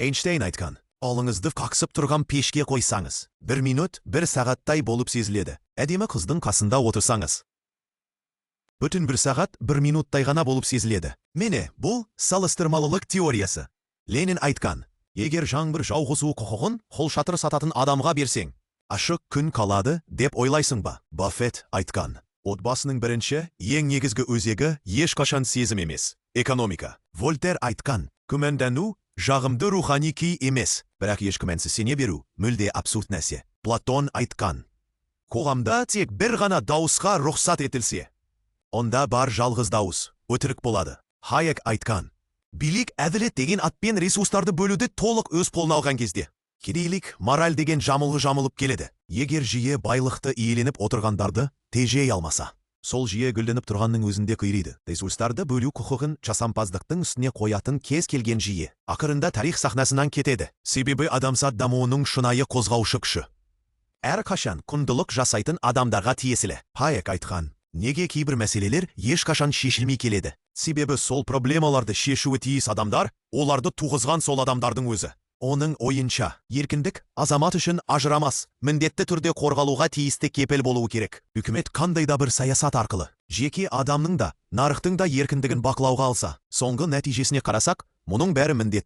Эйнштейн айтқан, қолыңызды қақсып тұрған пешке қойсаңыз, 1 минут 1 сағаттай болып сезіледі. Әдемі қыздың қасында отырсаңыз, бүтін 1 сағат 1 минуттай ғана болып сезіледі. Міне, бұл салыстырмалылық теориясы. Ленин айтқан, егер жаңбыр жауғызу құқығын қолшатыр сататын адамға берсең, ашық күн қалады деп ойлайсың ба? Баффет айтқан, отбасының бірінші, ең негізгі өзегі ешқашан сезім емес, экономика. Вольтер айтқан, күмәндану жағымды рухани күй емес, бірақ еш күмәнсіз сене беру мүлде абсурд нәрсе. Платон айтқан, қоғамда тек бір ғана дауысқа рұқсат етілсе, онда бар жалғыз дауыс өтірік болады. Хайек айтқан, билік әділет деген атпен ресурстарды бөлуді толық өз қолына алған кезде, кедейлік мораль деген жамылғы жамылып келеді. Егер жиі байлықты иеленіп отырғандарды тежей алмаса, сол жиі гүлденіп тұрғанның өзінде қириді. Ресурстарды бөлу құқығын жасампаздықтың үстіне қоятын кез келген жиі ақырында тарих сахнасынан кетеді. Себебі адамзат дамуының шынайы қозғаушы күші әрқашан құндылық жасайтын адамдарға тиесілі. Хайек айтқан, неге кейбір мәселелер ешқашан шешілмей келеді? Себебі сол проблемаларды шешуі тиіс адамдар, оларды туғызған сол адамдардың өзі. Оның ойынша, еркіндік азамат үшін ажырамас, міндетті түрде қорғалуға тиісті кепіл болуы керек. Үкімет қандай да бір саясат арқылы жеке адамның да, нарықтың да еркіндігін бақылауға алса, соңғы нәтижесіне қарасақ, мұның бәрі міндет